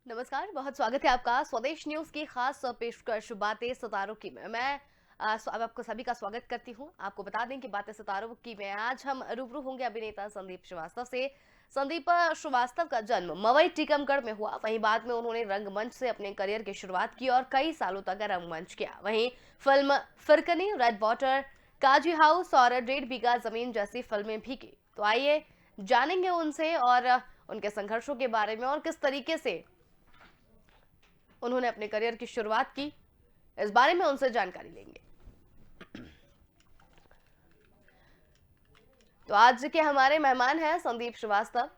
नमस्कार, बहुत स्वागत है आपका स्वदेश न्यूज की खास पेशकश बातें सितारों की में। मैं आपको सभी का स्वागत करती हूं। आपको बता दें कि बातें सितारों की में आज हम रूबरू होंगे अभिनेता संदीप श्रीवास्तव से। संदीप श्रीवास्तव का जन्म मवई टीकमगढ़ में हुआ। वहीं बाद में उन्होंने रंगमंच से अपने करियर की शुरुआत की और कई सालों तक रंगमंच किया। वहीं फिल्म फिरकनी, रेड वाटर, काजी हाउस और 1.5 बीघा जमीन जैसी फिल्में भी की। तो आइए जानेंगे उनसे और उनके संघर्षों के बारे में और किस तरीके से उन्होंने अपने करियर की शुरुआत की, इस बारे में उनसे जानकारी लेंगे। तो आज के हमारे मेहमान हैं संदीप श्रीवास्तव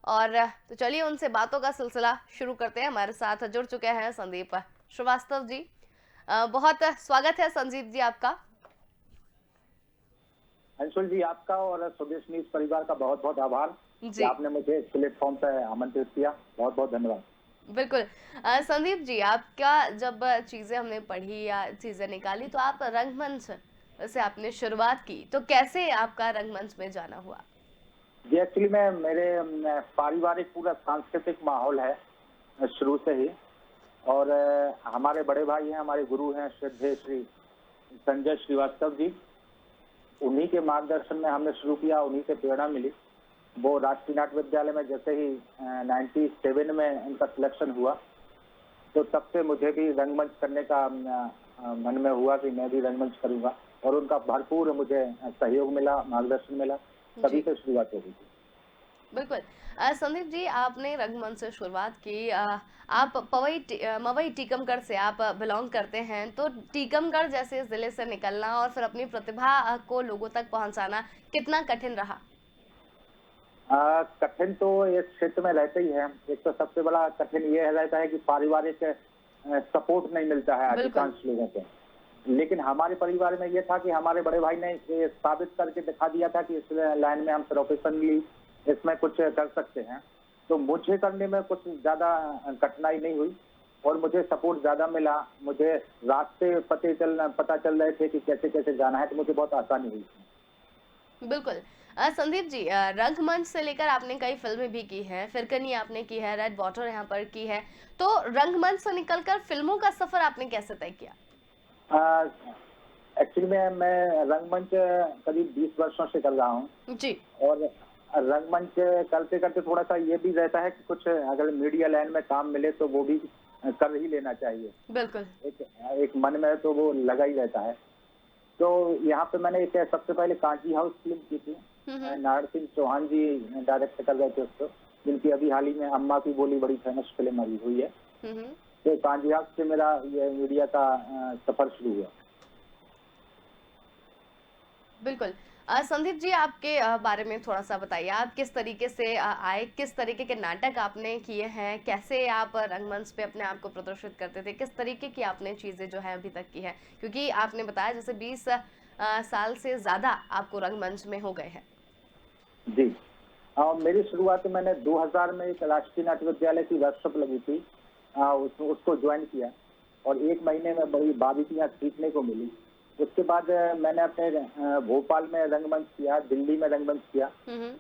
और तो चलिए उनसे बातों का सिलसिला शुरू करते हैं। हमारे साथ जुड़ चुके हैं संदीप श्रीवास्तव जी। बहुत स्वागत है संदीप जी आपका। अंशुल जी, आपका और स्वदेश न्यूज परिवार का बहुत बहुत आभार कि जी आपने मुझे इस प्लेटफॉर्म पर आमंत्रित किया। बहुत बहुत धन्यवाद। बिल्कुल। संदीप जी, आपका जब चीजें हमने पढ़ी या चीजें निकाली तो आप रंगमंच से आपने शुरुआत की, तो कैसे आपका रंगमंच में जाना हुआ? जी, एक्चुअली में मेरे पारिवारिक पूरा सांस्कृतिक माहौल है शुरू से ही। और हमारे बड़े भाई हैं, हमारे गुरु हैं श्रद्धेय श्री संजय श्रीवास्तव जी। उन्हीं के मार्गदर्शन में हमने शुरू किया, उन्हीं से प्रेरणा मिली। वो राष्ट्रीय नाट्य विद्यालय में जैसे ही 97 में उनका सिलेक्शन हुआ, तो तब से मुझे भी रंगमंच करने का मन में हुआ कि मैं भी रंगमंच करूंगा। और उनका भरपूर मुझे सहयोग मिला, मार्गदर्शन मिला, तभी जी से शुरुआत हो गई थी। बिल्कुल। संदीप जी, आपने रंगमंच से शुरुआत की। आप मवई टीकमगढ़ से आप बिलोंग करते हैं, तो टीकमगढ़ जैसे जिले से निकलना और फिर अपनी प्रतिभा को लोगों तक पहुंचाना कितना कठिन रहा? कठिन तो इस क्षेत्र में रहता ही है। एक तो सबसे बड़ा कठिन ये रहता है कि पारिवारिक सपोर्ट नहीं मिलता है बिल्कुल। अधिकांश लोगों को। लेकिन हमारे परिवार में ये था कि हमारे बड़े भाई ने ये साबित करके दिखा दिया था कि इस लाइन में हम प्रोफेशनली इसमें कुछ कर सकते हैं। तो मुझे करने में कुछ ज्यादा कठिनाई नहीं हुई और मुझे सपोर्ट ज्यादा मिला। मुझे रास्ते पता चल रहे थे कि कैसे कैसे जाना है, तो मुझे बहुत आसानी हुई। बिल्कुल। संदीप जी, रंगमंच से लेकर आपने कई फिल्में भी की हैं, फिरकनी आपने की है, रेड वाटर यहाँ पर की है। तो रंगमंच से निकलकर फिल्मों का सफर आपने कैसे तय किया? एक्चुअली में मैं रंगमंच करीब 20 वर्षों से कर रहा हूँ। जी और रंगमंच करते करते थोड़ा सा ये भी रहता है कि कुछ अगर मीडिया लाइन में काम मिले तो वो भी कर ही लेना चाहिए। बिल्कुल। एक एक मन में तो वो लगा ही रहता है। तो यहाँ पे मैंने एक सबसे पहले कांची हाउस फिल्म की थी। हम्म। नारायण सिंह चौहान जी डायरेक्ट कर रहे थे उसको, जिनकी अभी हाल ही में अम्मा की बोली बड़ी फेमस फिल्म अभी हुई है। हम्म। तो कांची हाउस से मेरा ये मीडिया का सफर शुरू हुआ। बिल्कुल। संदीप जी, आपके बारे में थोड़ा सा बताइए। आप किस तरीके से आए, किस तरीके के नाटक आपने किए हैं, कैसे आप रंगमंच पे अपने आप को प्रदर्शित करते थे, किस तरीके की आपने चीजें जो है अभी तक की है? क्योंकि आपने बताया जैसे 20 साल से ज्यादा आपको रंगमंच में हो गए हैं। जी, मेरी शुरुआत मैंने 2000 में एक राष्ट्रीय नाट्य विद्यालय की वर्कशॉप लगी थी। उसको ज्वाइन किया और 1 महीने में बड़ी बारीकियां सीखने को मिली। उसके बाद मैंने अपने भोपाल में रंगमंच किया, दिल्ली में रंगमंच किया। हम्म।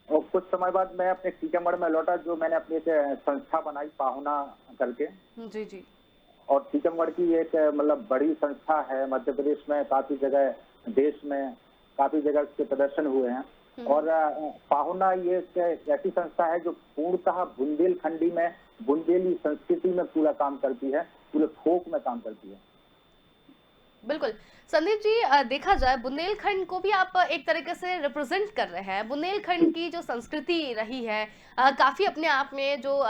और कुछ समय बाद मैं अपने टीकमगढ़ में लौटा, जो मैंने अपनी एक संस्था बनाई पाहुना करके। जी जी। और टीकमगढ़ की एक मतलब बड़ी संस्था है मध्य प्रदेश में, काफी जगह देश में काफी जगह उसके प्रदर्शन हुए हैं। हम्म। और पाहुना ये एक ऐसी संस्था है जो पूर्णतः बुंदेलखंडी में बुंदेली संस्कृति में पूरा काम करती है, पूरे फोक में काम करती है। बिल्कुल। संदीप जी, देखा जाए बुंदेलखंड को भी आप एक तरीके से रिप्रेजेंट कर रहे हैं। बुंदेलखंड जी की जो संस्कृति रही है, काफी अपने आप में जो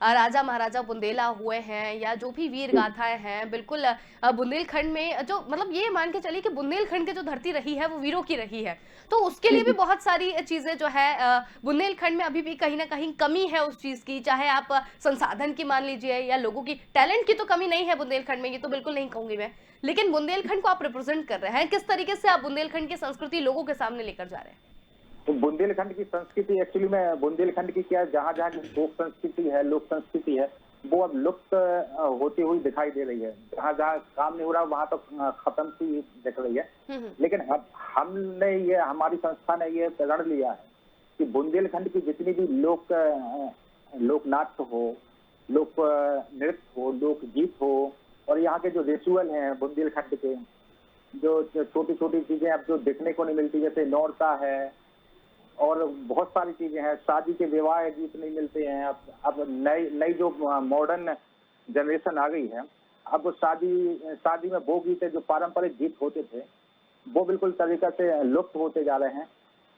राजा महाराजा बुंदेला हुए हैं या जो भी वीर जी गाथाएं हैं, बिल्कुल बुंदेलखंड में जो मतलब ये मान के चलिए कि बुंदेलखंड की जो धरती रही है वो वीरों की रही है। तो उसके जी लिए भी जी बहुत सारी चीजें जो है बुंदेलखंड में अभी भी कहीं ना कहीं कमी है उस चीज की, चाहे आप संसाधन की मान लीजिए या लोगों की टैलेंट की। तो कमी नहीं है बुंदेलखंड में, ये तो बिल्कुल नहीं कहूंगी मैं। लेकिन बुंदेलखंड को आप रिप्रेजेंट कर रहे हैं, किस तरीके से आप बुंदेलखंड की संस्कृति लोगों के सामने लेकर जा रहे हैं? तो बुंदेलखंड की संस्कृति एक्चुअली में बुंदेलखंड की क्या, जहाँ जहाँ की फोक संस्कृति है, लोक संस्कृति है, वो अब लुप्त होती हुई दिखाई दे रही है। जहाँ जहाँ काम नहीं हो रहा वहां तो खत्म सी दिख रही है। हम्म। लेकिन अब हमने ये, हमारी संस्था ने ये प्रण लिया है कि बुंदेलखंड की जितनी भी लोक लोक नाट्य हो, लोक नृत्य हो, लोकगीत हो, और यहाँ के जो रिचुअल हैं बुंदेलखंड के, जो छोटी छोटी चीजें अब जो देखने को नहीं मिलती, जैसे नौरता है और बहुत सारी चीजें हैं, शादी के विवाह गीत नहीं मिलते हैं। अब नई नई जो मॉडर्न जनरेशन आ गई है, अब शादी में वो गीत जो पारंपरिक गीत होते थे वो बिल्कुल तरीका से लुप्त होते जा रहे हैं।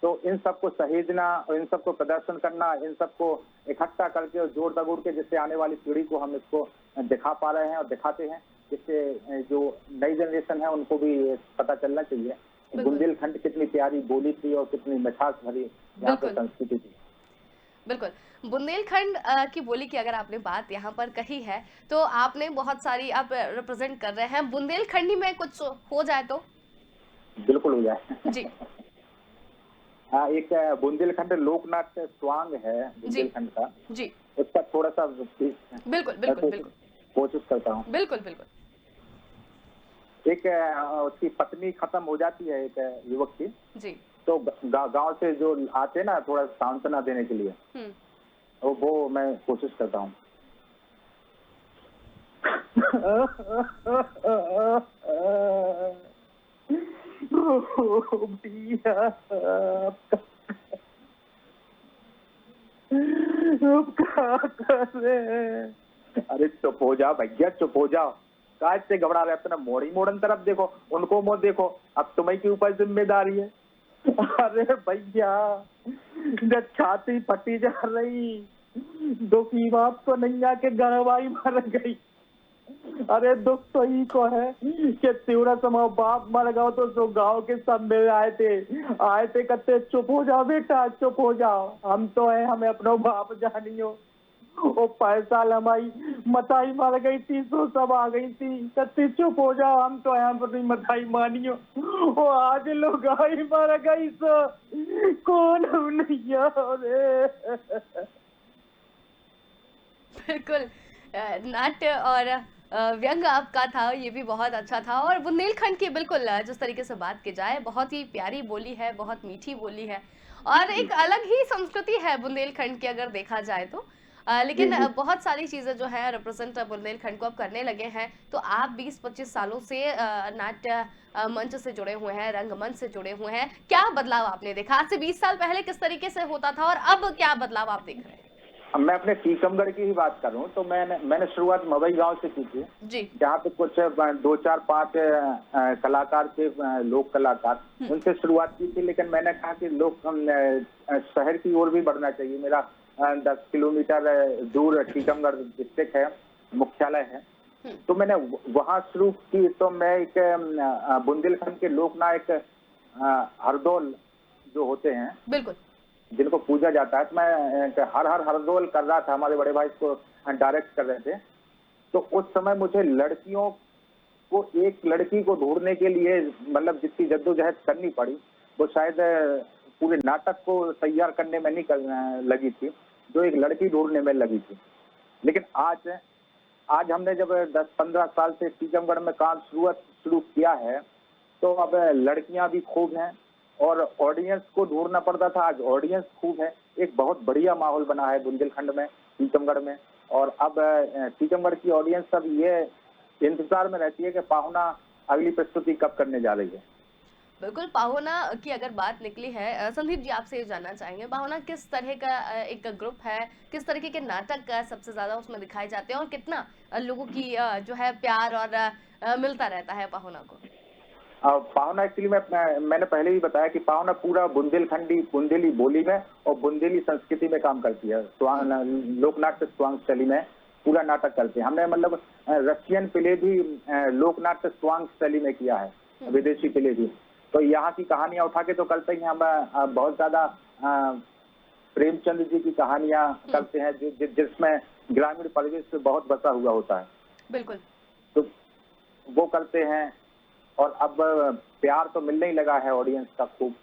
तो इन सबको सहेजना और इन सबको प्रदर्शन करना, इन सबको इकट्ठा करके और जोड़ दगोड़ के जिससे आने वाली पीढ़ी को हम इसको दिखा पा रहे हैं और दिखाते हैं, जिससे जो नई जनरेशन है उनको भी पता चलना चाहिए बुंदेलखंड कितनी प्यारी बोली थी और कितनी मिठास भरी यहाँ पे संस्कृति थी। बिल्कुल। बुंदेलखंड की बोली की अगर आपने बात यहाँ पर कही है, तो आपने बहुत सारी आप रिप्रेजेंट कर रहे हैं। बुंदेलखंडी में कुछ हो जाए तो? बिल्कुल हो जाए जी। हाँ, एक बुंदेलखंड लोकनाट्य स्वांग है बुंदेलखंड का, जी। उसका थोड़ा सा बिल्कुल बिल्कुल बिल्कुल कोशिश करता हूँ। बिल्कुल बिल्कुल। एक उसकी पत्नी खत्म हो जाती है एक युवक की, जी। तो गांव से जो आते हैं ना थोड़ा सांत्वना देने के लिए, वो मैं कोशिश करता हूँ। अरे चुप हो जाओ भैया, चुप हो जाओ, काज से घबरा रहे, अपना मोड़ी मोड़न तरफ देखो, उनको मत देखो, अब तुम्हें के ऊपर जिम्मेदारी है। अरे भैया, जब छाती फटी जा रही, दुखी बाप तो नैया के गड़वाई मर गई। अरे दुख तो ही को है कि तेरा समय बाप मर गया, तो गांव के सब मिल आए थे कहते चुप हो जाओ बेटा, चुप हो जाओ, हम तो है, हमें अपना बाप जानियो। वो पैसा लमाई मताई मर गई थी, तो सब आ गई थी, कहते चुप हो जाओ, हम तो यहाँ पर नहीं मताई मानियो। वो आज लोग आई मर गई, सो कौन नहीं रे। बिल्कुल। नाट्य और व्यंग आपका था, ये भी बहुत अच्छा था। और बुंदेलखंड की बिल्कुल जिस तरीके से बात की जाए, बहुत ही प्यारी बोली है, बहुत मीठी बोली है और एक अलग ही संस्कृति है बुंदेलखंड की अगर देखा जाए तो। लेकिन बहुत सारी चीजें जो है रिप्रेजेंट बुंदेलखंड को अब करने लगे हैं। तो आप 20-25 सालों से नाट्य मंच से जुड़े हुए हैं, रंगमंच से जुड़े हुए हैं, क्या बदलाव आपने देखा? आज से 20 साल पहले किस तरीके से होता था और अब क्या बदलाव आप देख रहे हैं? मैं अपने टीकमगढ़ की ही बात करूं तो मैंने शुरुआत मवई गांव से की थी, जहाँ पे कुछ 2-4-5 कलाकार थे, लोक कलाकार, उनसे शुरुआत की थी। लेकिन मैंने कहा कि लोग शहर की ओर भी बढ़ना चाहिए। मेरा 10 किलोमीटर दूर टीकमगढ़ डिस्ट्रिक्ट है, मुख्यालय है, तो मैंने वहाँ शुरू की। तो मैं एक बुंदेलखंड के लोकनायक हरदौल जो होते हैं, बिल्कुल, जिनको पूजा जाता है, तो मैं हरदौल कर रहा था, हमारे बड़े भाई इसको डायरेक्ट कर रहे थे। तो उस समय मुझे लड़कियों को, एक लड़की को ढूंढने के लिए मतलब जितनी जद्दोजहद करनी पड़ी, वो शायद पूरे नाटक को तैयार करने में नहीं लगी थी, जो एक लड़की ढूंढने में लगी थी। लेकिन आज हमने जब 10-15 साल से टीकमगढ़ में काम शुरू किया है, तो अब लड़कियां भी खूब हैं और ऑडियंस को ढूंढना पड़ता था, आज ऑडियंस खूब है। एक बहुत बढ़िया माहौल बना है बुंदेलखंड में, टीकमगढ़ में। और अब टीकमगढ़ की ऑडियंस सब ये इंतजार में रहती है कि पाहुना अगली प्रस्तुति कब करने जा रही है। बिल्कुल, पाहुना की अगर बात निकली है, संदीप जी आपसे ये जानना चाहेंगे, पाहुना किस तरह का एक ग्रुप है, किस तरीके के नाटक सबसे ज्यादा उसमें दिखाए जाते हैं और कितना लोगों की जो है प्यार और मिलता रहता है पाहुना को? पाहुना एक्चुअली मैंने पहले ही बताया कि पाहुना पूरा बुंदेली बोली में और बुंदेली संस्कृति में काम करती है। लोकनाट्य स्वांग शैली में पूरा नाटक करते हैं। हमने मतलब रशियन प्ले भी लोकनाट्य स्वांग शैली में किया है, विदेशी प्ले भी। तो यहाँ की कहानियां उठा के तो करते ही हम बहुत ज्यादा प्रेमचंद जी की कहानियां करते हैं, जिसमें ग्रामीण परिवेश बहुत बसा हुआ होता है। बिल्कुल, तो वो करते हैं। और अब प्यार तो मिलने ही लगा है ऑडियंस का खूब।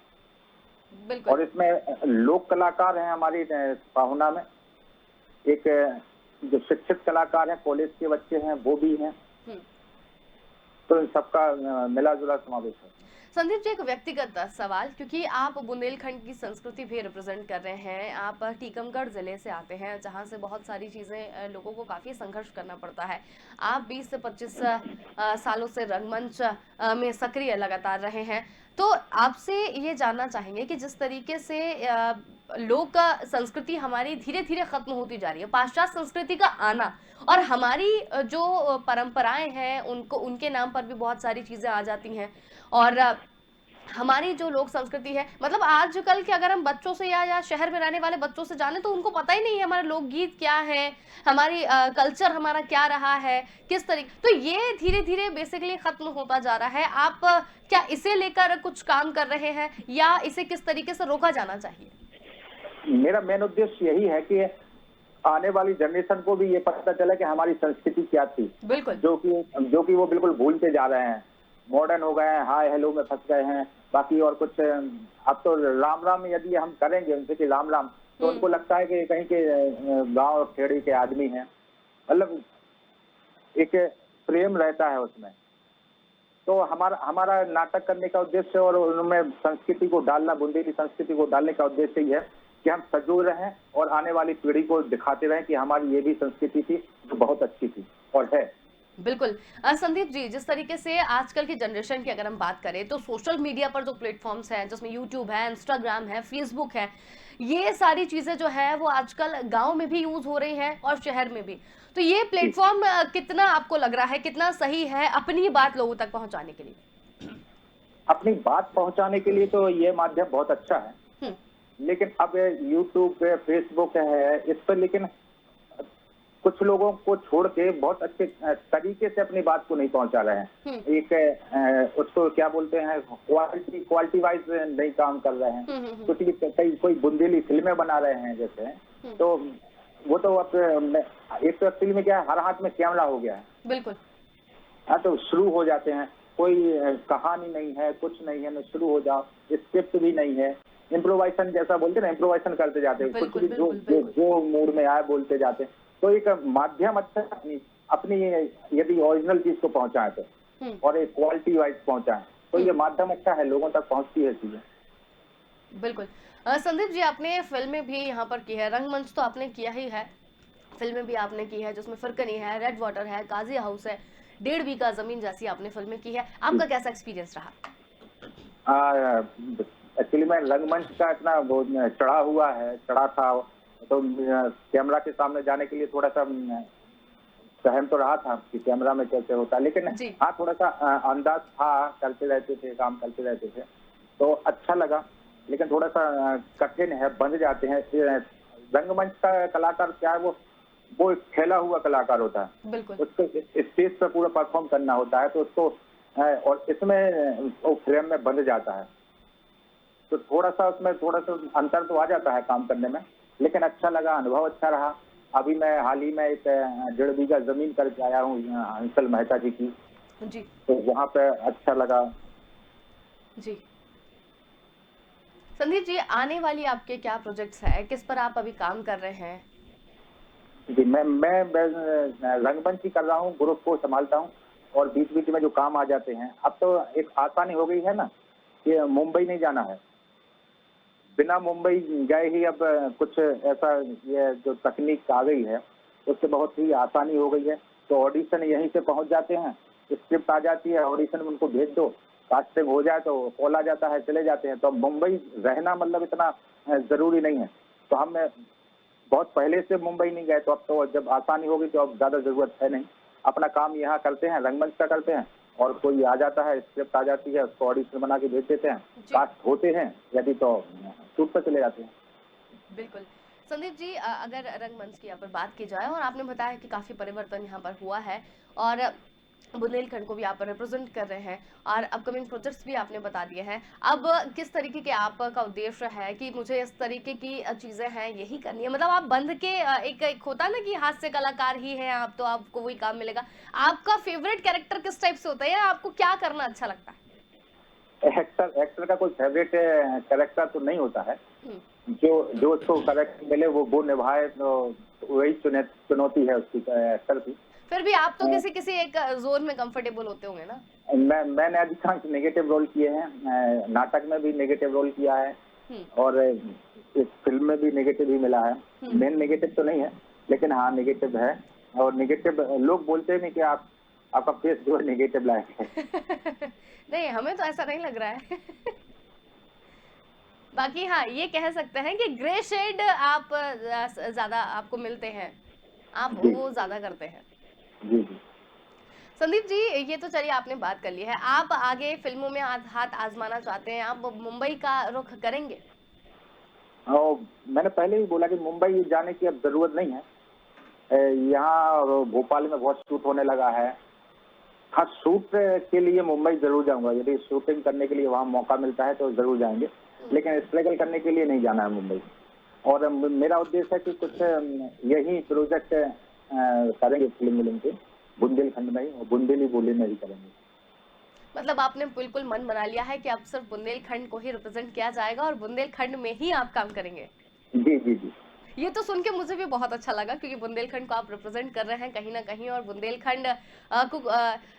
बिल्कुल। और इसमें लोक कलाकार हैं हमारी पाहुना में, एक जो शिक्षित कलाकार हैं, कॉलेज के बच्चे हैं, वो भी हैं। तो इन सबका मिला जुला समावेश है। संदीप जी, एक व्यक्तिगत सवाल, क्योंकि आप बुंदेलखंड की संस्कृति भी रिप्रेजेंट कर रहे हैं। आप टीकमगढ़ जिले से आते हैं, जहां से बहुत सारी चीजें लोगों को काफी संघर्ष करना पड़ता है। आप 20 से 25 सालों से रंगमंच में सक्रिय लगातार रहे हैं। तो आपसे ये जानना चाहेंगे कि जिस तरीके से लोक संस्कृति हमारी धीरे धीरे खत्म होती जा रही है, पाश्चात्य संस्कृति का आना और हमारी जो परंपराएं हैं उनको, उनके नाम पर भी बहुत सारी चीजें आ जाती हैं। और हमारी जो लोक संस्कृति है, मतलब आजकल के अगर हम बच्चों से या शहर में रहने वाले बच्चों से जाने, तो उनको पता ही नहीं है हमारे लोकगीत क्या है, हमारी कल्चर हमारा क्या रहा है, किस तरीके। तो ये धीरे धीरे बेसिकली खत्म होता जा रहा है। आप क्या इसे लेकर कुछ काम कर रहे हैं, या इसे किस तरीके से रोका जाना चाहिए? मेरा मेन उद्देश्य यही है कि आने वाली जनरेशन को भी ये पता चले कि हमारी संस्कृति क्या थी, बिल्कुल। जो कि वो बिल्कुल भूलते जा रहे हैं, मॉडर्न हो गए हैं, हाय हेलो में फंस गए हैं। बाकी और कुछ अब तो राम राम यदि हम करेंगे उनसे कि राम राम, तो उनको लगता है कि कहीं के गांव खेड़ी के आदमी हैं। मतलब एक प्रेम रहता है उसमें। तो हमारा नाटक करने का उद्देश्य और उनमें संस्कृति को डालना, बुंदेली संस्कृति को डालने का उद्देश्य ही है कि हम सजग रहें और आने वाली पीढ़ी को दिखाते रहें कि हमारी ये भी संस्कृति थी जो बहुत अच्छी थी और है। बिल्कुल। संदीप जी, जिस तरीके से आजकल की जनरेशन की अगर हम बात करें, तो सोशल मीडिया पर जो प्लेटफॉर्म्स हैं, जिसमें यूट्यूब है, इंस्टाग्राम है, फेसबुक है, ये सारी चीजें जो है वो आजकल गांव में भी यूज हो रही हैं और शहर में भी। तो ये प्लेटफॉर्म कितना आपको लग रहा है, कितना सही है अपनी बात लोगों तक पहुंचाने के लिए? अपनी बात पहुंचाने के लिए तो ये माध्यम बहुत अच्छा है, लेकिन अब यूट्यूब पे, फेसबुक है, इस पर लेकिन कुछ लोगों को छोड़ के बहुत अच्छे तरीके से अपनी बात को नहीं पहुंचा रहे हैं। एक उसको क्या बोलते हैं, क्वालिटी वाइज नहीं काम कर रहे हैं। कुछ भी कोई बुंदेली फिल्में बना रहे हैं जैसे, तो वो तो अब एक तो एक्चुअली में क्या है, हर हाथ में कैमरा हो गया है। बिल्कुल। हाँ, तो शुरू हो जाते हैं, कोई कहानी नहीं है, कुछ नहीं है, शुरू हो जाओ, स्क्रिप्ट भी नहीं है, इम्प्रोवाइजेशन जैसा बोलते हैं ना, इम्प्रोवाइजेशन करते जाते हैं, कुछ भी जो मूड में आए बोलते जाते हैं। तो एक माध्यम अच्छा अपनी यदि ओरिजिनल चीज को पहुंचाए तो, और एक क्वालिटी वाइज पहुंचाए, तो ये माध्यम अच्छा है, लोगों तक पहुंचती है चीजें। बिल्कुल। संदीप जी, आपने फिल्में भी यहाँ पर की है, रंगमंच तो आपने किया ही है, फिल्में भी आपने की है, जिसमें फिरकनी है, रेड वाटर है, काजी हाउस है, 1.5 बीघा जमीन जैसी आपने फिल्में की है। आपका कैसा एक्सपीरियंस रहा? एक्चुअली मैं रंगमंच का इतना वो चढ़ा था, तो कैमरा के सामने जाने के लिए थोड़ा सा सहम तो रहा था कि कैमरा में कैसे होता है, लेकिन हाँ, थोड़ा सा अंदाज था, करते रहते थे, काम करते रहते थे, तो अच्छा लगा। लेकिन थोड़ा सा कठिन है, बन जाते हैं। रंगमंच का कलाकार क्या है, वो एक फैला हुआ कलाकार होता है, उसको स्टेज पर पूरा परफॉर्म करना होता है, तो उसको और इसमें वो फ्रेम में बंध जाता है, तो थोड़ा सा उसमें थोड़ा सा अंतर तो आ जाता है काम करने में, लेकिन अच्छा लगा, अनुभव अच्छा रहा। अभी मैं हाल ही में एक 1.5 बीघा जमीन करके आया हूँ हंसल मेहता जी की, तो वहाँ पे अच्छा लगा जी। संदीप जी, आने वाली आपके क्या प्रोजेक्ट्स हैं, किस पर आप अभी काम कर रहे हैं? जी, मैं रंगमंच ही कर रहा हूँ, ग्रुप को संभालता हूँ, और बीच बीच में जो काम आ जाते हैं। अब तो एक आसानी हो गई है ना कि मुंबई नहीं जाना है, बिना मुंबई गए ही अब कुछ ऐसा ये जो तकनीक आ गई है उससे बहुत ही आसानी हो गई है। तो ऑडिशन यहीं से पहुंच जाते हैं, स्क्रिप्ट आ जाती है, ऑडिशन में उनको भेज दो, कास्टिंग हो जाए तो कॉल आ जाता है, चले जाते हैं। तो मुंबई रहना मतलब इतना जरूरी नहीं है। तो हम बहुत पहले से मुंबई नहीं गए, तो अब तो जब आसानी होगी तो अब ज्यादा जरूरत है नहीं, अपना काम यहाँ करते हैं, रंगमंच का करते हैं, और कोई आ जाता है, स्क्रिप्ट आ जाती है, उसको ऑडिशन बना के भेज देते हैं, कास्ट होते हैं यदि तो शूट पर चले जाते हैं। बिल्कुल। संदीप जी, अगर रंगमंच की यहाँ पर बात की जाए, और आपने बताया कि काफी परिवर्तन यहाँ पर हुआ है, और बुंदेलखंड को भी आप रिप्रेजेंट कर रहे हैं, और अपकमिंग प्रोजेक्ट्स भी आपने बता दिए हैं। अब किस तरीके के आपका उद्देश्य है कि मुझे इस तरीके की चीजें हैं, यही करनी है, मतलब आप बंद के एक होता है ना कि हास्य कलाकार ही हैं आप, तो आपको वही काम मिलेगा। आपका फेवरेट कैरेक्टर किस टाइप से होता है, या आपको क्या करना अच्छा लगता है? एक्टर का कोई फेवरेट कैरेक्टर तो नहीं होता है, जो जो उसको करेक्ट मिले वो निभाए, तो वही चुनौती है उसकी एक्टर की। फिर भी आप तो किसी किसी एक जोन में कंफर्टेबल होते होंगे ना? मैंने अधिकांश नेगेटिव रोल किए हैं, नाटक में भी नेगेटिव रोल किया है हम्म। और इस फिल्म में भी नेगेटिव ही मिला है। मेन नेगेटिव तो नहीं है, लेकिन हाँ नेगेटिव है। और नेगेटिव लोग बोलते हैं कि आपका फेस जो है नेगेटिव लायक है। नहीं, हमें तो ऐसा नहीं लग रहा है। बाकी हाँ, ये कह सकते हैं कि ग्रे शेड आप ज्यादा आपको मिलते हैं, आप जी वो ज्यादा करते हैं। जी जी। संदीप जी, ये तो चलिए आपने बात कर ली है, आप आगे फिल्मों में हाथ आजमाना चाहते हैं, आप मुंबई का रुख करेंगे? और मैंने पहले ही बोला कि मुंबई जाने की अब जरूरत नहीं है। यहाँ भोपाल में बहुत शूट होने लगा है। हाँ, शूट के लिए मुंबई जरूर जाऊंगा, यदि शूटिंग करने के लिए वहाँ मौका मिलता है तो जरूर जाएंगे, लेकिन स्ट्रगल करने के लिए नहीं जाना है मुंबई। और मेरा उद्देश्य है कि कुछ यही प्रोजेक्ट करेंगे फिल्म के बुंदेलखंड में ही, और बुंदेली बोली में ही करेंगे। मतलब आपने बिल्कुल मन बना लिया है कि अब सिर्फ बुंदेलखंड को ही रिप्रेजेंट किया जाएगा और बुंदेलखंड में ही आप काम करेंगे। जी जी जी। ये तो सुन के मुझे भी बहुत अच्छा लगा, क्योंकि बुंदेलखंड को आप रिप्रेजेंट कर रहे हैं कहीं ना कहीं, और बुंदेलखंड को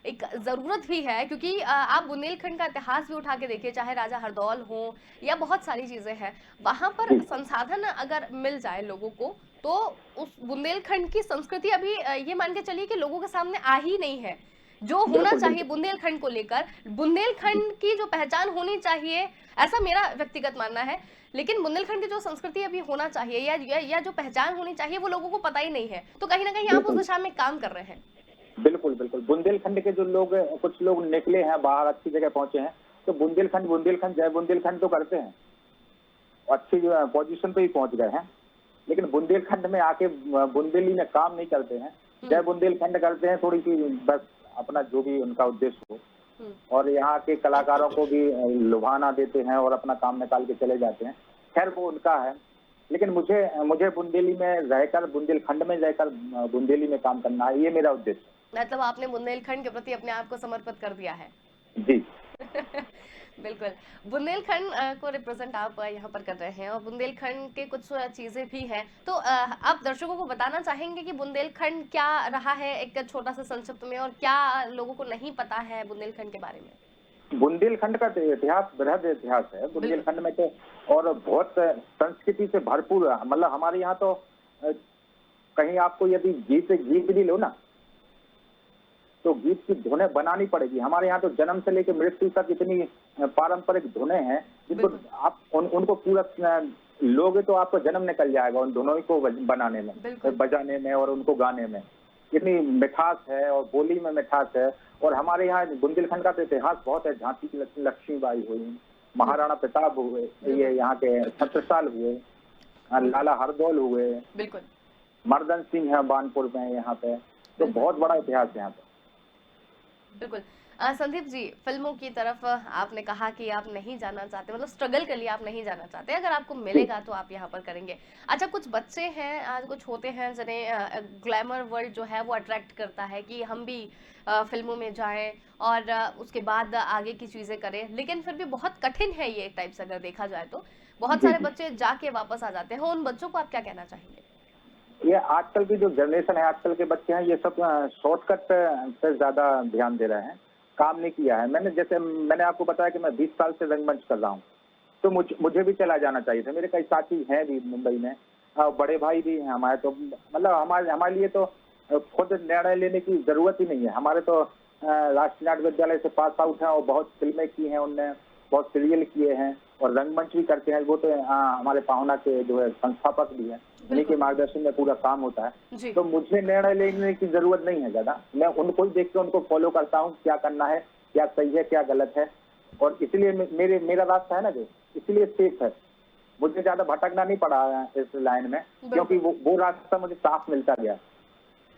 एक ज़रूरत भी है, क्योंकि आप बुंदेलखंड का इतिहास भी उठा के देखिए, चाहे राजा हरदौल हो या बहुत सारी चीज़ें हैं, वहाँ पर जी संसाधन अगर मिल जाए लोगों को, तो उस बुंदेलखंड की संस्कृति अभी ये मान के चलिए कि लोगों के सामने आ ही नहीं है। जो होना बिल्कुल चाहिए बिल्कुल। बुंदेलखंड को लेकर, बुंदेलखंड की जो पहचान होनी चाहिए, ऐसा मेरा व्यक्तिगत मानना है। लेकिन बुंदेलखंड की जो संस्कृति अभी होना चाहिए या जो पहचान होनी चाहिए, वो लोगों को पता ही नहीं है। तो कहीं ना कहीं आप उस बिल्कुल दिशा में काम कर रहे हैं। बिल्कुल बिल्कुल। बुंदेलखंड के जो लोग, कुछ लोग निकले हैं बाहर, अच्छी जगह पहुंचे हैं, तो बुंदेलखंड बुंदेलखंड जय बुंदेलखंड तो करते हैं, अच्छी पोजीशन पे ही पहुंच गए हैं। लेकिन बुंदेलखंड में आके बुंदेली में काम नहीं करते हैं, जय बुंदेलखंड करते हैं, थोड़ी सी बस अपना जो भी उनका उद्देश्य हो, और यहाँ के कलाकारों को भी लुभाना देते हैं और अपना काम निकाल के चले जाते हैं। खैर वो उनका है, लेकिन मुझे मुझे बुंदेली में रहकर, बुंदेलखंड में रहकर बुंदेली में काम करना है, ये मेरा उद्देश्य मतलब आपने बुंदेलखंड के प्रति अपने आप को समर्पित कर दिया है। है। जी बिल्कुल। बुंदेलखंड को रिप्रेजेंट आप यहाँ पर कर रहे हैं, और बुंदेलखंड के कुछ चीजें भी हैं, तो आप दर्शकों को बताना चाहेंगे कि बुंदेलखंड क्या रहा है एक छोटा सा संक्षिप्त में, और क्या लोगों को नहीं पता है बुंदेलखंड के बारे में? बुंदेलखंड का इतिहास बृहद इतिहास है बुंदेलखंड में तो, और बहुत संस्कृति से भरपूर है। मतलब हमारे यहाँ तो कहीं आपको यदि गीत गीत भी लो ना, तो गीत की धुनें बनानी पड़ेगी। हमारे यहाँ तो जन्म से लेकर मृत्यु तक इतनी पारंपरिक धुनें हैं, जिनको आप उनको पूरा लोगे तो आपका जन्म निकल जाएगा उन धुनों को बनाने में, बजाने में और उनको गाने में। इतनी मिठास है और बोली में मिठास है। और हमारे यहाँ बुंदेलखंड का तो इतिहास बहुत है। झांसी की लक्ष्मीबाई हुई, महाराणा प्रताप हुए, ये यहाँ के छत्रसाल हुए, लाला हरदौल हुए, बिल्कुल मर्दन सिंह है बानपुर में यहाँ पे, तो बहुत बड़ा इतिहास है यहाँ पे। बिल्कुल। संदीप जी, फिल्मों की तरफ आपने कहा कि आप नहीं जाना चाहते, मतलब स्ट्रगल के लिए आप नहीं जाना चाहते, अगर आपको मिलेगा तो आप यहाँ पर करेंगे। अच्छा, कुछ बच्चे हैं, आज कुछ होते हैं जिन्हें ग्लैमर वर्ल्ड जो है वो अट्रैक्ट करता है कि हम भी फिल्मों में जाएं और उसके बाद आगे की चीज़ें करें, लेकिन फिर भी बहुत कठिन है ये एक टाइप से अगर देखा जाए तो। बहुत सारे बच्चे जाके वापस आ जाते हैं, उन बच्चों को आप क्या कहना चाहेंगे? ये आजकल की जो जनरेशन है, आजकल के बच्चे हैं, ये सब शॉर्टकट पे ज्यादा ध्यान दे रहे हैं, काम नहीं किया है। जैसे मैंने आपको बताया कि मैं 20 साल से रंगमंच कर रहा हूँ, तो मुझे भी चला जाना चाहिए था। मेरे कई साथी हैं भी मुंबई में, बड़े भाई भी हैं हमारे, तो मतलब हमारे लिए तो खुद निर्णय लेने की जरूरत ही नहीं है। हमारे तो राष्ट्रीय नाट्य विद्यालय से पास आउट हैं और बहुत फिल्में की हैं उनने, बहुत सीरियल किए हैं और रंगमंच भी करते हैं। वो तो हमारे पाहुना के जो है संस्थापक भी हैं, उन्हीं के मार्गदर्शन में पूरा काम होता है। तो मुझे निर्णय लेने की जरूरत नहीं है ज्यादा, मैं उनको ही देख के उनको फॉलो करता हूँ, क्या करना है, क्या सही है, क्या गलत है। और इसलिए मेरा रास्ता है ना जो, इसलिए सेफ है, मुझे ज्यादा भटकना नहीं पड़ा इस लाइन में, क्योंकि वो रास्ता मुझे साफ मिलता गया।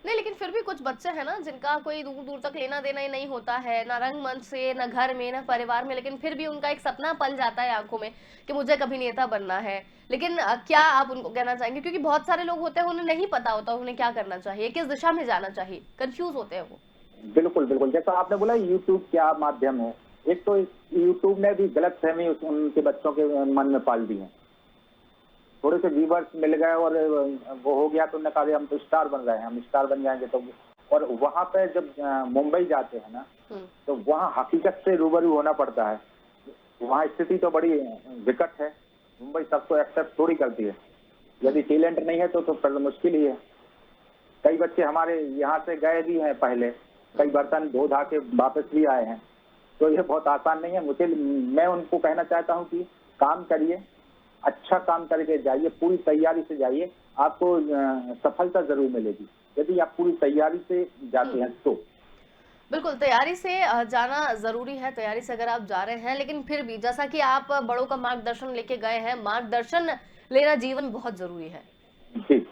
नहीं, लेकिन फिर भी कुछ बच्चे हैं ना जिनका कोई दूर दूर तक लेना देना ही नहीं होता है, ना रंगमंच से, ना घर में, ना परिवार में, लेकिन फिर भी उनका एक सपना पल जाता है आंखों में कि मुझे कभी नेता बनना है। लेकिन क्या आप उनको कहना चाहेंगे, क्योंकि बहुत सारे लोग होते हैं उन्हें नहीं पता होता उन्हें क्या करना चाहिए, किस दिशा में जाना चाहिए, कंफ्यूज होते हैं वो। बिल्कुल बिल्कुल, जैसा आपने बोला यूट्यूब क्या माध्यम है, एक तो यूट्यूब ने भी गलत फहमी उनके बच्चों के मन में पाल दी है। थोड़े से व्यूवर्स मिल गए और वो हो गया तो उन्होंने कहा, "अरे हम तो स्टार बन रहे हैं, हम स्टार बन जाएंगे तो।" और वहां पे जब मुंबई जाते हैं ना, हम्म, तो वहाँ हकीकत से रूबरू होना पड़ता है। वहाँ स्थिति तो बड़ी विकट है। मुंबई सबको एक्सेप्ट थोड़ी करती है। यदि टैलेंट नहीं है तो फिर मुश्किल ही है। कई बच्चे हमारे यहाँ से गए भी हैं पहले, कई बर्तन धो धा के वापस भी आए हैं। तो ये बहुत आसान नहीं है। मैं उनको कहना चाहता हूँ कि काम करिए, अच्छा काम करके जाइए, पूरी तैयारी से जाइए, आपको सफलता ज़रूर मिलेगी, यदि आप पूरी तैयारी से जाते हम्म। हैं तो। बिल्कुल, तैयारी से जाना ज़रूरी है, तैयारी से अगर आप जा रहे हैं, लेकिन फिर भी जैसा कि आप बड़ों का मार्गदर्शन लेके गए हैं, मार्गदर्शन लेना जीवन बहुत ज़रूरी है। जी,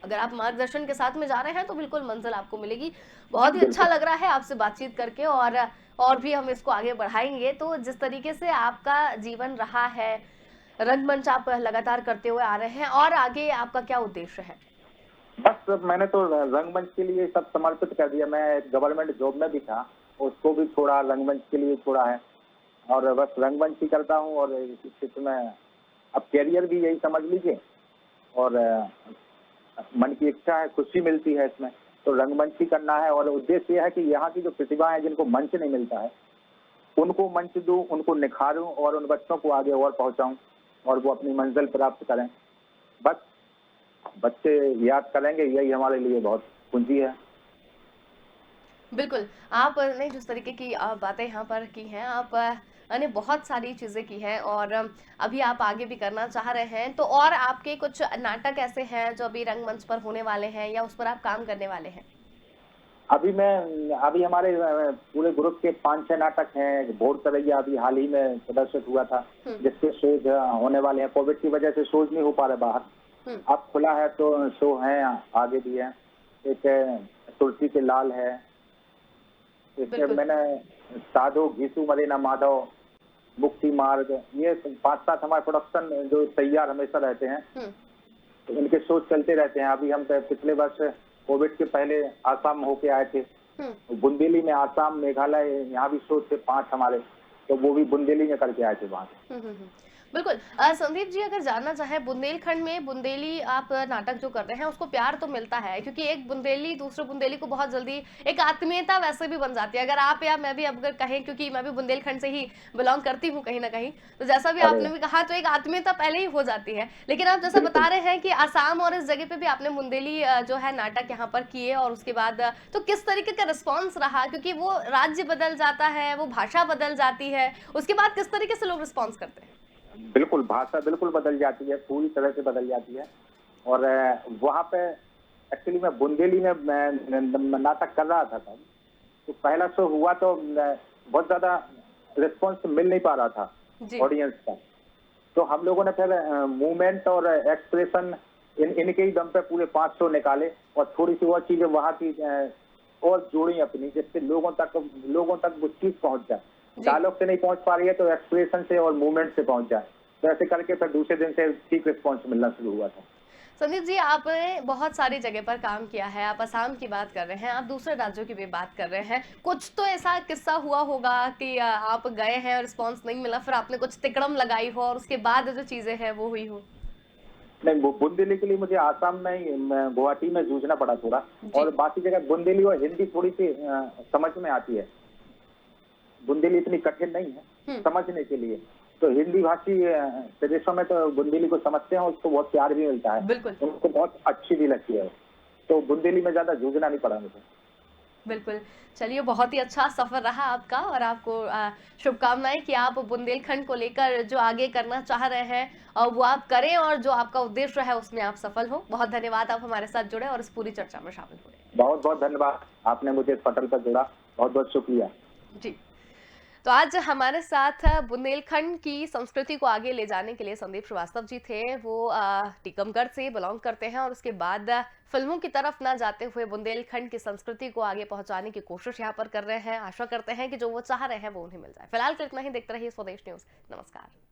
अगर आप मार्गदर्शन के साथ में जा रहे हैं, तो बिल्कुल मंज़िल आपको मिलेगी। बहुत ही अच्छा बिल्कुल। लग रहा है आपसे बातचीत करके और भी हम इसको आगे बढ़ाएँगे। तो जिस तरीके से आपका जीवन रहा है, रंगमंच आप लगातार करते हुए आ रहे हैं और आगे आपका क्या उद्देश्य है? बस मैंने तो रंगमंच के लिए सब समर्पित कर दिया। मैं गवर्नमेंट जॉब में भी था, उसको भी छोड़ा, रंगमंच के लिए छोड़ा है और बस रंगमंच ही करता हूँ और इस क्षेत्र में अब करियर भी यही समझ लीजिए और मन की इच्छा है, खुशी मिलती है इसमें, तो रंगमंच ही करना है और उद्देश्य ये है कि यहाँ की जो प्रतिभा है जिनको मंच नहीं मिलता है, उनको मंच दूँ, उनको निखारूँ और उन बच्चों को आगे और पहुँचाऊँ और वो अपनी मंजिल प्राप्त करें। बस बच्चे याद करेंगे, यही हमारे लिए बहुत पूंजी है। बिल्कुल, आपने जिस तरीके की बातें यहाँ पर की हैं, ने बहुत सारी चीज़ें की हैं और अभी आप आगे भी करना चाह रहे हैं, तो और आपके कुछ नाटक ऐसे हैं जो अभी रंगमंच पर होने वाले हैं या उस पर आप काम करने वाले हैं? अभी हमारे पूरे ग्रुप के 5-6 नाटक हैं। भोर सरैया अभी हाल ही में प्रदर्शित हुआ था, हुँ, जिसके शोज होने वाले हैं। कोविड की वजह से शोज नहीं हो पा रहे बाहर। हुँ, अब खुला है तो शो है, आगे भी है। एक तुलसी के लाल है, एक बिल्कुल। मैंने साधु घीसू मरीना माधव, मुक्ति मार्ग, ये 5-7 हमारे प्रोडक्शन जो तैयार हमेशा रहते हैं, हुँ, तो इनके शो चलते रहते हैं। अभी हम पिछले वर्ष कोविड के पहले आसाम होके आए थे, हुँ। बुंदेली में, आसाम, मेघालय, यहाँ भी शो थे 5 हमारे, तो वो भी बुंदेली में करके आए थे वहाँ से। हुँ, हुँ, हुँ। बिल्कुल संदीप जी अगर जानना चाहें बुंदेलखंड में बुंदेली आप नाटक जो कर रहे हैं उसको प्यार तो मिलता है क्योंकि एक बुंदेली दूसरे बुंदेली को बहुत जल्दी एक आत्मीयता वैसे भी बन जाती है। अगर आप या मैं भी अब अगर कहें क्योंकि मैं भी बुंदेलखंड से ही बिलॉन्ग करती हूँ कहीं न कहीं, तो जैसा भी अरे आपने भी कहा तो एक आत्मीयता पहले ही हो जाती है। लेकिन आप जैसा बता बिल्कुल, रहे हैं कि आसाम और इस जगह पे भी आपने बुंदेली जो है नाटक यहाँ पर किए और उसके बाद तो किस तरीके का रिस्पॉन्स रहा? क्योंकि वो राज्य बदल जाता है, वो भाषा बदल जाती है, उसके बाद किस तरीके से लोग रिस्पॉन्स करते हैं? बिल्कुल, भाषा बिल्कुल बदल जाती है, पूरी तरह से बदल जाती है और वहाँ पे एक्चुअली मैं बुंदेली में मैं नाटक कर रहा था तब, तो पहला शो हुआ तो बहुत ज़्यादा रिस्पॉन्स मिल नहीं पा रहा था जी। ऑडियंस का। तो हम लोगों ने फिर मूवमेंट और एक्सप्रेशन इनके ही दम पे पूरे 5 शो निकाले और थोड़ी-सी और चीज़ें वहाँ की और जोड़ी अपनी, जिससे लोगों तक वो चीज़ पहुँच जाए। जी। डायलॉग से नहीं पहुँच पा रही है तो एक्सप्रेशन से और मूवमेंट से पहुँच जाए। तो ऐसे करके फिर दूसरे दिन से ठीक रिस्पॉन्स मिलना शुरू हुआ था। संदीप जी, आपने बहुत सारी जगह पर काम किया है, आप असम की बात कर रहे हैं, आप दूसरे राज्यों की भी बात कर रहे हैं। कुछ तो ऐसा किस्सा हुआ होगा कि आप गए हैं और रिस्पॉन्स नहीं मिला, फिर आपने कुछ तिकड़म लगाई हो और उसके बाद जो चीज़ें हैं वो हुई हो? नहीं, वो बुंदेली के लिए मुझे आसाम में ही गुवाहाटी में जूझना पड़ा थोड़ा जी। और बाकी जगह बुंदेली और हिंदी थोड़ी-सी समझ में आती है। बुंदेली इतनी कठिन नहीं है हुँ, समझने के लिए। तो हिंदी भाषी प्रदेशों में तो बुंदेली को समझते हैं, उसको बहुत प्यार भी मिलता है। बिल्कुल। उनको बहुत अच्छी भी लगती है। तो बुंदेली में ज़्यादा जूझना नहीं पड़ा मुझे। बिल्कुल। चलिए बहुत ही अच्छा सफ़र रहा आपका और आपको शुभकामनाएँ कि आप बुंदेलखंड को लेकर जो आगे करना चाह रहे हैं वो आप करें और जो आपका उद्देश्य है उसमें आप सफल हो। बहुत धन्यवाद आप हमारे साथ जुड़े और इस पूरी चर्चा में शामिल हुए। बहुत-बहुत धन्यवाद। आपने मुझे इस पटल पर जोड़ा। बहुत-बहुत शुक्रिया। जी। तो आज हमारे साथ बुंदेलखंड की संस्कृति को आगे ले जाने के लिए संदीप श्रीवास्तव जी थे। वो टीकमगढ़ से बिलॉन्ग करते हैं और उसके बाद फिल्मों की तरफ ना जाते हुए बुंदेलखंड की संस्कृति को आगे पहुंचाने की कोशिश यहाँ पर कर रहे हैं। आशा करते हैं कि जो वो चाह रहे हैं वो उन्हें मिल जाए। फिलहाल तो इतना ही, देखते रहिए स्वदेश न्यूज़। नमस्कार।